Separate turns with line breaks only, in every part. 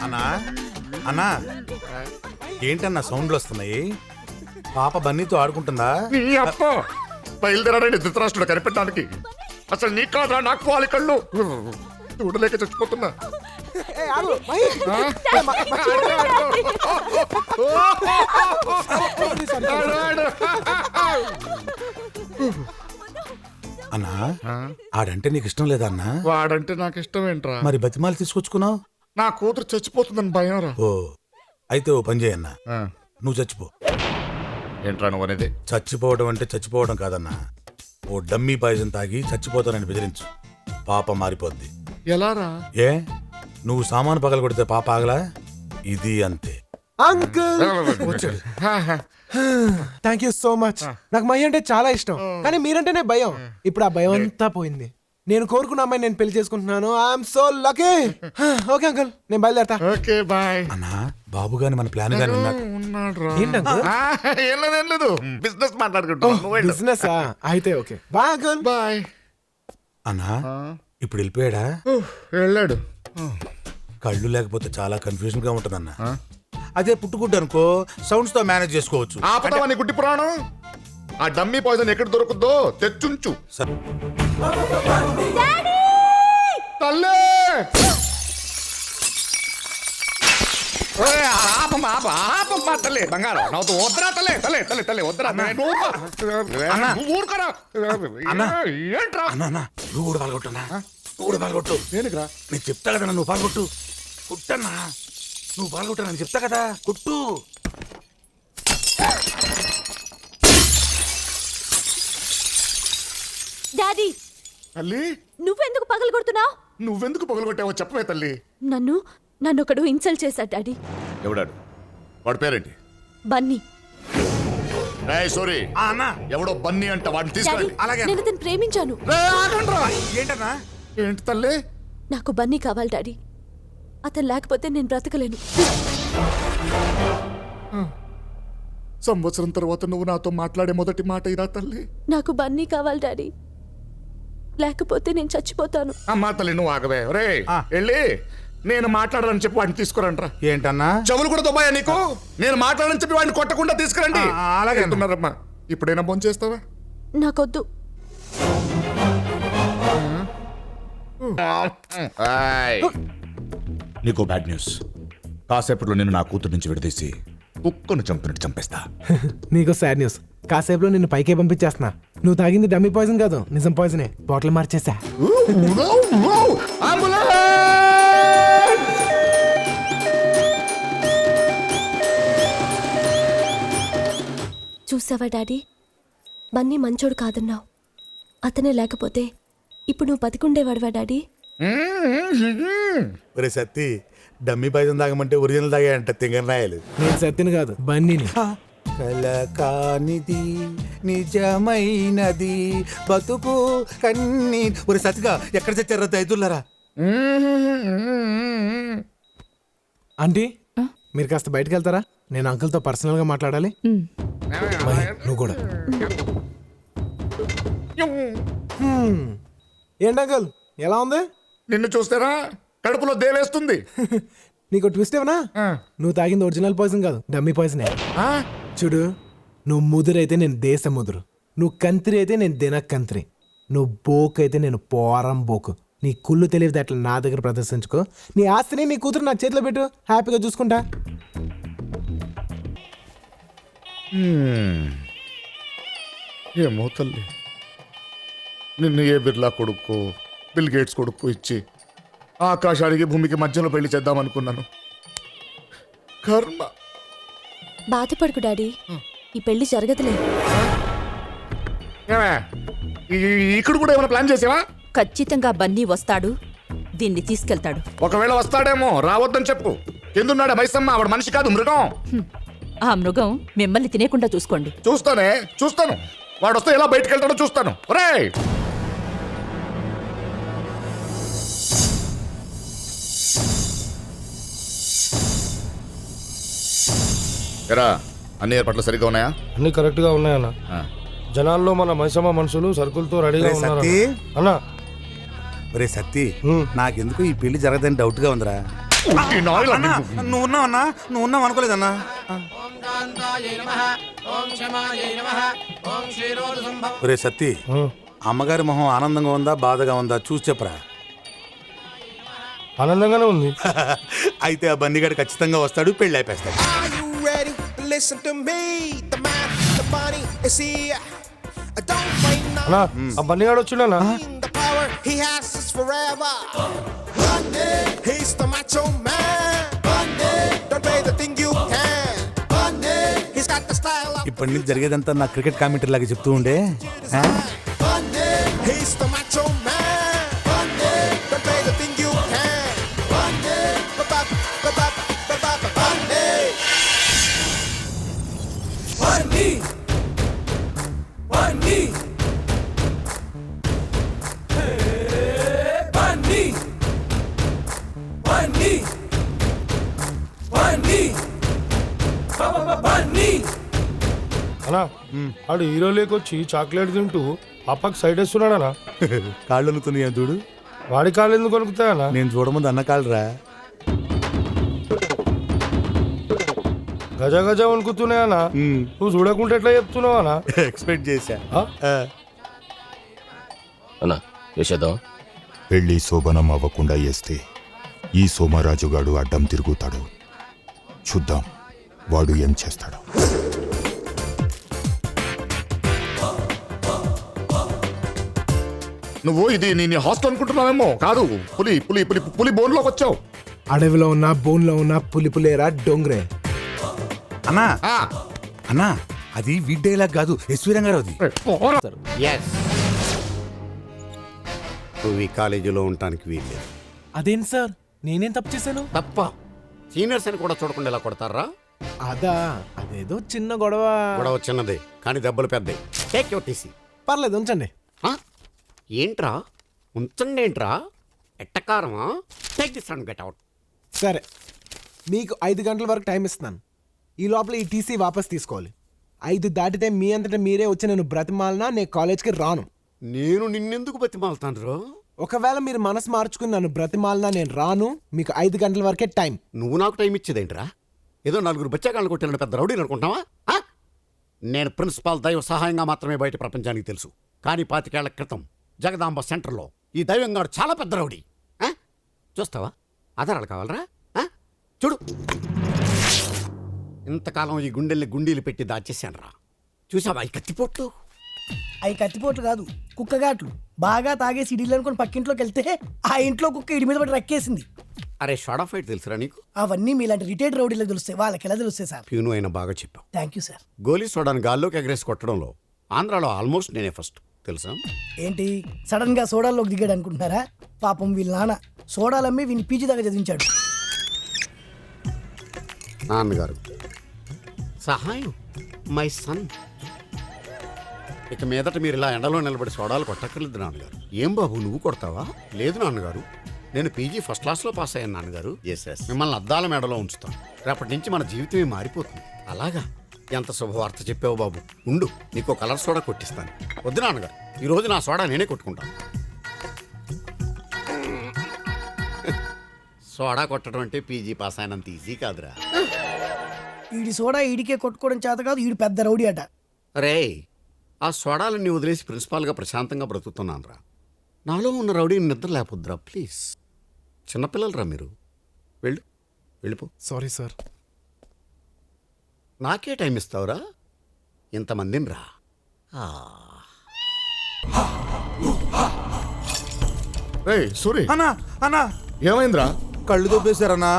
అన్నా అన్నా ఏంటన్నా సౌండ్లు వస్తున్నాయి? పాప బన్నీతో ఆడుకుంటుందా?
నీ అప్ప బయలుదేరాడండి ధృతరాష్ట్రుడు కనిపెట్టడానికి. అసలు నీ కాదా నాకు వాలి కళ్ళు చూడలేక చచ్చిపోతున్నా.
అన్నా ఆడంటే నీకు ఇష్టం లేదా అన్నా?
వాడంటే నాకు ఇష్టం ఏంట్రా?
మరి బతిమాలు తీసుకొచ్చుకున్నావు?
నా కూతురు చచ్చిపోతుందని భయం రా.
ఓ అయితే ఓ పని చేయన్నా, నువ్వు చచ్చిపో.
ఏంట్రా నువ్వు అనేది?
చచ్చిపోవడం అంటే చచ్చిపోవడం కాదన్నా, ఓ డమ్మీ పాయిజన్ తాగి చచ్చిపోతానని బెదిరించు, పాప మారిపోద్ది.
ఎలా రా?
ఏ నువ్వు సామాను పగల కొడితే పాప ఆగలా? ఇది అంతే.
Uncle thank you so much. నాకు మై అంటే చాలా ఇష్టం, కానీ మీరంటేనే భయం. ఇప్పుడు ఆ భయం అంతా పోయింది. నేను కోరుకున్న అమ్మాయి నేను పెళ్లి చేసుకుంటున్నాను. I'm so lucky. Okay uncle, నేను బయలుదేరతా.
Okay bye.
అన్నా బాబు గాని మన ప్లాన్ గాని
ఉన్నాడు.
ఏంటి అంకుల్?
ఏం లేదు బిజినెస్ మాట్లాడుకుంటా.
బిజినెస్ అయితే ఓకే బాయ్ అంకుల్.
బాయ్.
అన్నా ఇప్పుడు వెళ్ళిపోయాడా?
వెళ్ళాడు.
కళ్ళు లేకపోతే చాలా కన్ఫ్యూజన్ గా ఉంటదన్నా. అదే పుట్టుగుడ్డు అనుకో సౌండ్స్ తో మేనేజ్ చేసుకోవచ్చు.
ఆపదవా నీ గుడ్డి పురాణం? ఆ డమ్మీ పాయిజన్ ఎక్కడ దొరుకుద్దో తెచ్చుంచు. తల్లే ఆపమ్మా తల్లి బంగారం నవ్వుతూ వద్దరా తల్లి తల్లి తల్లి తల్లి వద్దరా ఊరుకోరా. ఏంట్రా
నువ్వు కూడా పాల్గొట్టున్నా, నువ్వు కూడా పాల్గొట్టు.
దేనికిరా?
నేను చెప్తా కదా నువ్వు పాల్గొట్టు. కుట్టన్నా, నువ్వు పాల్గొట్టా నేను చెప్తా కదా, కుట్టు.
డాడీ
తల్లి
నువ్వెందుకు పగలు కొడుతున్నావు?
నువ్వెందుకు పగలగొట్టావో చెప్పవే తల్లి.
నన్ను ఒకడు ఇన్సల్ట్ చేశాడు డాడీ.
ఎవడాడు? వాడి పేరేంటి?
బన్నీ.
సారీ
అన్నా
ఎవడో బన్నీ అంట, వాడిని
డాడీ
తీసుకెళ్ళి.
అలాగే.
నేను అతను ప్రేమించాను.
ఏంటన్నా?
ఏంటి తల్లి?
నాకు బన్నీ కావాలి డాడీ. అతను లేకపోతే నేను బ్రతకలేను.
సంవత్సరం తర్వాత నువ్వు నాతో మాట్లాడే మొదటి మాట ఇదా తల్లి?
నాకు బన్నీ కావాలి డాడీ, లేకపోతే నేను చచ్చిపోతాను.
అమ్మా తల్లి నువ్వు ఆగవే. రే వెళ్ళి నేను మాట్లాడాలని చెప్పి వాడిని తీసుకురంట్రా.
ఏంటన్నా?
చెవులు కూడా దుబాయా నీకు? నేను మాట్లాడని చెప్పి వాడిని కొట్టకుండా తీసుకురండి.
అలాగే
అంటున్నారమ్మా. ఇప్పుడైనా భోంచేస్తావా? చేస్తావా?
నాకొద్దు.
నీకు బ్యాడ్ న్యూస్. కాసేపట్లో నేను నా కూతురు నుంచి విడదీసి కుక్కను చంపినట్టు చంపేస్తా.
నీకు సాడ్ న్యూస్. కాసేపులో నిన్ను పైకే పంపించేస్తున్నా. నువ్వు తాగింది డమ్మీ పాయిజన్ కాదు, నిజం పాయిజనే. బాటిల్ మార్చేసా.
చూసావా డాడీ, బన్నీ మంచోడు కాదన్నావు. అతనే లేకపోతే ఇప్పుడు నువ్వు బతికుండేవాడువా డాడీ?
ఒరే సత్తి, డమ్మీ పాయిజన్ తాగమంటే ఒరిజినల్ తాగాయంట తింగరాయలు.
నేను సత్తిని కాదు, బన్నీని.
కలకానిది నిజమైనది బతుకు కన్నీ. ఒరే సత్తిగా ఎక్కడ చచ్చారా దైదుల్లారా?
ఆంటీ మీరు కాస్త బయటకు వెళ్తారా? నేను అంకుల్తో పర్సనల్గా మాట్లాడాలి. మహి, నువ్వు కూడా. ఏంటి అంకుల్ ఎలా ఉంది?
నిన్ను చూస్తారా కడుపులో దేవేస్తుంది.
నీకు ట్విస్ట్ ఏమన్నా? నువ్వు తాగింది ఒరిజినల్ పాయిజన్ కాదు, డమ్మీ పాయిజనే. చూడు, నువ్వు ముదురైతే నేను దేశ ముదురు, నువ్వు కంత్రి అయితే నేను దినకంత్రి, నువ్వు బోకు అయితే నేను పోరం బోకు. నీ కుళ్ళు తెలియదు అట్లా నా దగ్గర ప్రదర్శించుకో. నీ ఆస్తిని నీ కూతురు నా చేతిలో పెట్టు, హ్యాపీగా చూసుకుంటా.
ఏమో తల్లి, నిన్ను ఏ బిర్లా కొడుకు బిల్ గేట్స్ కొడుకు ఇచ్చి ఆకాశానికి భూమికి మధ్యలో పెళ్లి చేద్దామనుకున్నాను. కర్మ.
బాధపడకు డాడీ, ఈ పెళ్లి జరగదులేదు.
ఇక్కడ కూడా ఏమైనా ప్లాన్ చేసావా?
ఖచ్చితంగా బన్నీ వస్తాడు, దీన్ని తీసుకెళ్తాడు.
ఒకవేళ వస్తాడేమో, రావద్దని చెప్పు. ఎందున్నాడా మైసమ్మ? ఆవిడ మనిషి కాదు, మృగం.
ఆ మృగం మిమ్మల్ని తినేకుండా చూసుకోండి.
చూస్తాను. వాడు వస్తే ఎలా బయటకు వెళ్తాడో చూస్తాను. ఒరేయ్ ఎరా, అన్ని ఏర్పాట్లు సరిగ్గా ఉన్నాయా?
అన్ని కరెక్ట్ గా ఉన్నాయన్న. జనాల్లో మన మైసమ్మ మనుషులు సరుకులతో రెడీగా ఉన్నారు అన్న.
ఒరే సత్తి నాకెందుకు ఈ పెళ్లి జరగదని డౌట్ గా ఉందిరా.
ఈ నాయలా
అన్నా
నీకు.
నువ్వు ఉన్నావు అన్నా, నువ్వు ఉన్నావు అనుకోలేదన్నా. ఒరే సత్తి, అమ్మగారి మొహం ఆనందంగా ఉందా బాధగా ఉందా చూసి చెప్పరా.
ఆనందంగానే ఉంది.
అయితే ఆ బన్నిగాడు ఖచ్చితంగా వస్తాడు, పెళ్లి అయిపోతాడు.
Are you ready? Listen to me. The man, the money is here. Don't wait now.
అన్నా ఆ బన్నీగాడు వచ్చిండనా?
The power he has is forever. Bundy, he's the macho man. Bundy, don't play the thing you can. Bundy, he's got the style of.
ఇప్పటి నుంచి జరిగేదంతా నా cricket commentary లాగా చెప్తూ ఉండే. ఆ?
Bundy, he's the macho man. Bundy, don't play the thing you can. Bundy, ba-ba, ba-ba, ba-ba, Bundy. Bundy. Bundy. Bundy. Bundy. Bundy. Bundy.
అన్నా ఆడు hero లేకొచ్చి chocolate తింటూ పాపకి సైడ్ వేస్తున్నాడనా?
కాళ్ళు అనుకున్నాయా చూడు.
వాడి కాళ్ళు ఎందుకు కొనుకుతాయన్నా?
నేను చూడముందు అన్న కాళ్ళరా.
గజ గజ వణుకుతున్నాయన్నా. నువ్వు చూడకుంటే ఎట్లా చెప్తున్నావా?
ఎక్స్పెక్ట్ చేశా.
అన్నా వేసేద్దాం.
పెళ్లి శోభనం అవ్వకుండా వేస్తే ఈ సోమరాజుగాడు అడ్డం తిరుగుతాడు. చూద్దాం వాడు ఏం చేస్తాడు.
నువ్వు ఇది నీ హాస్టల్ అనుకుంటున్నావేమో. కాదు, పులి పులి పులి పులి బోన్లోకి వచ్చావు.
అడవిలో ఉన్న బోన్లో ఉన్న పులిపులేరా డొంగ్రే.
అన్నా
ఆ,
అన్నా అది వీడ్ డైలాగ్ కాదు, ఎస్వి రంగారావుది.
పోరా.
నువ్వు ఈ కాలేజీలో ఉండటానికి వీల్లేదు.
అదేంటి సార్, నేనేం తప్పు చేశాను?
తప్ప సీనియర్స్ అని కూడా చూడకుండా ఇలా కొడతారా?
అదా అదేదో చిన్న గొడవ.
గొడవ చిన్నదే కానీ దెబ్బలు పెద్దవి. Take your TC.
పర్లేదు ఉంచండి.
ఏంట్రా ఉంచండి ఏంట్రా, ఎట్టకారమా? Take this and get out.
సరే, మీకు 5 గంటల వరకు టైం ఇస్తున్నాను. ఈ లోపల ఈ టీసీ వాపస్ తీసుకోవాలి. 5 దాటితే మీ అంతటా మీరే వచ్చి నేను బ్రతిమాలనా నేను కాలేజ్కి రాను.
నేను నిన్నెందుకు బతిమాలుతాను రో?
ఒకవేళ మీరు మనసు మార్చుకుని నన్ను బ్రతిమాలనా నేను రాను. మీకు 5 గంటల వరకే టైం.
నువ్వు నాకు టైం ఇచ్చేదేంట్రా? ఏదో 4 బచ్చాకాళ్ళు కొట్టిన పెద్ద రౌడీని అనుకుంటావా? నేను ప్రిన్సిపాల్ దైవ సహాయంగా మాత్రమే బయట ప్రపంచానికి తెలుసు. కానీ 25 ఏళ్ల క్రితం జగదాంబ సెంటర్లో ఈ దైవంగాడు చాలా పెద్ద రౌడీ. చూస్తావా? ఆధారాలు కావాలరా? చూడు, ఇంతకాలం ఈ గుండెల్ని గుండీలు పెట్టి దాచేశాను రా. చూసావా ఈ కత్తిపోట్లు?
అవి కత్తిపోట్లు కాదు, కుక్కగాట్లు. బాగా తాగేసి ఇడిలు అనుకుని పక్కింట్లోకి వెళ్తే ఆ ఇంట్లో కుక్క ఇడి మీద పడి రక్కేసింది.
అరే షార్ట్ ఆఫ్ ఫైట్ తెలుసురా నీకు?
అవన్నీ మీలాంటి రిటైర్డ్ రౌడీలకు తెలుస్తాయి, వాళ్ళకి ఎలా తెలుస్తాయి సార్?
ప్యూను అయినా బాగా చెప్పావు.
Thank you sir.
గోలీ సోడాను గాల్లోకి ఎగరేసి కొట్టడంలో ఆంధ్రాలో ఆల్మోస్ట్ నేనే ఫస్ట్ తెలుసా?
ఏంటి సడన్ గా సోడాల్లోకి దిగాడు అనుకుంటున్నారా? పాపం వీళ్ళ నాన్న సోడాలమ్మి వీని పీజీ దాకా చదివించాడు.
నాన్నగారు సహాయం మై సన్. ఇక మీదట మీరు ఇలా ఎండలో నిలబడి సోడాలు కొట్టక్కర్లేదు నాన్నగారు. ఏం బాబు నువ్వు కొడతావా? లేదు నాన్నగారు, నేను పీజీ ఫస్ట్ క్లాస్లో పాస్ అయ్యాను నాన్నగారు. మిమ్మల్ని అద్దాల మేడలో ఉంచుతాను. రేపటి నుంచి మన జీవితమే మారిపోతుంది. అలాగా? ఎంత శుభవార్త చెప్పావు బాబు. ఉండు, నీకు కలర్ సోడా కొట్టిస్తాను. వద్దు నాన్నగారు, ఈరోజు నా సోడా నేనే కొట్టుకుంటాను. సోడా కొట్టడం అంటే పీజీ పాస్ అయినంత ఈజీ కాదురా.
ఈడి సోడా ఈడికే కొట్టుకోవడం చేత కాదు, ఈడు పెద్ద రౌడీ అట.
రే, ఆ సోడాలన్నీ వదిలేసి ప్రిన్సిపాల్గా ప్రశాంతంగా బ్రతుకుతున్నాను రా. నాలో ఉన్న రౌడీని నిద్ర లేపొద్దురా ప్లీజ్. చిన్నపిల్లలరా మీరు. వెళ్ళిపో.
Sorry sir.
నాకే టైం ఇస్తావురా? ఇంతమందిని రా.
ఏయ్ సూరి,
అన్నా అన్నా
ఏమైందిరా?
కళ్ళు దొబ్బేశారన్నా.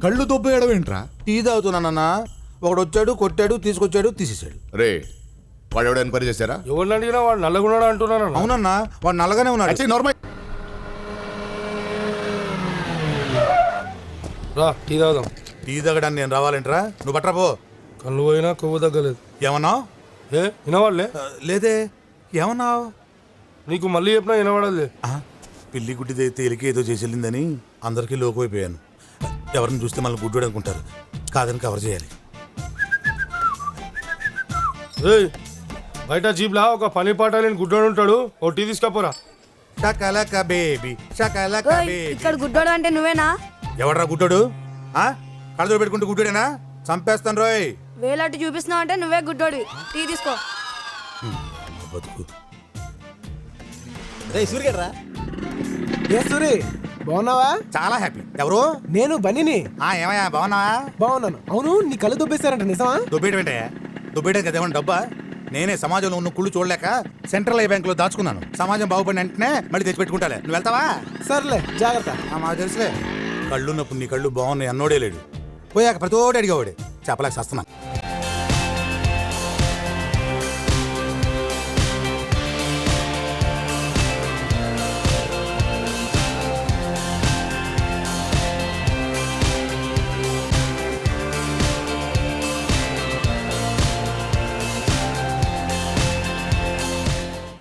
కళ్ళు దొబ్బేయడం ఏంట్రా?
టీ తాగుతున్నానన్నా. ఒకడు వచ్చాడు, కొట్టాడు, తీసుకొచ్చాడు, తీసేశాడు.
రే, వాడు ఎవడో ఎన్క్వైరీ చేశారా?
ఎవరిని అడిగినా వాడు నల్లగున్నాడు అంటున్నాను.
అవునన్నా, వాడు నల్లగానే ఉన్నాడు.
అయితే నార్మల్.
రా టీ తాగుదాం.
టీ తాగడానికి నేను రావాలంటరా? నువ్వు పట్రా పో.
కళ్ళు పోయినా కొవ్వు తగ్గలేదు.
ఏమన్నావు?
ఏ వినవాళ్ళే?
లేదే. ఏమన్నావు?
నీకు మళ్ళీ చెప్పినా వినవాడలే.
పిల్లి గుడ్డిదే తేలిక ఏదో చేసేళ్ళిందని అందరికీ లోకమైపోయాను. ఎవరిని చూస్తే మళ్ళీ గుడ్డు అనుకుంటారు. కాదని కవర్ చేయాలి.
బయట జీప్లా ఒక పని పాట లేని గుడ్డోడు ఉంటాడు. ఓ టీ తీసుకపోరా.
షకలక బేబీ షకలక బేబీ
ఇక్కడ గుడ్డోడు అంటే నువ్వేనా?
ఎవడ్రా గుడ్డోడు? ఆ కళ్ళతో పెట్టుకుంటూ గుడ్డోడేనా? చంపేస్తాను రోయ్.
వేలట్టు చూపిస్తున్నావు అంటే నువ్వే గుడ్డోడి. టీ తీసుకో.
బతుకు.
ఏ సూరి బాగున్నావా?
చాలా హ్యాపీ. ఎవరు?
నేను బన్నీని.
ఏమయ్యా బాగున్నావా?
బాగున్నాను. అవును నీ కళ్ళు దొబ్బేశారంట నిజమా?
దుబ్బేయడం ఏంటే? దుబ్బేయడం కదా ఏమన్నా డబ్బా? నేనే సమాజంలో ఉన్న కుళ్ళు చూడలేక సెంట్రల్ ఐ బ్యాంక్ లో దాచుకున్నాను. సమాజం బాగుపడిన వెంటనే మళ్ళీ తెచ్చి పెట్టుకుంటాలే. నువ్వు వెళ్తావా?
సర్లే జాగ్రత్త.
మాకు తెలుసులే. కళ్ళున్నప్పుడు నీ కళ్ళు బాగున్నాయి అన్నోడే లేడు. పోయాక ప్రతోటి అడిగేవాడే. చెప్పలేక సస్తున్నా.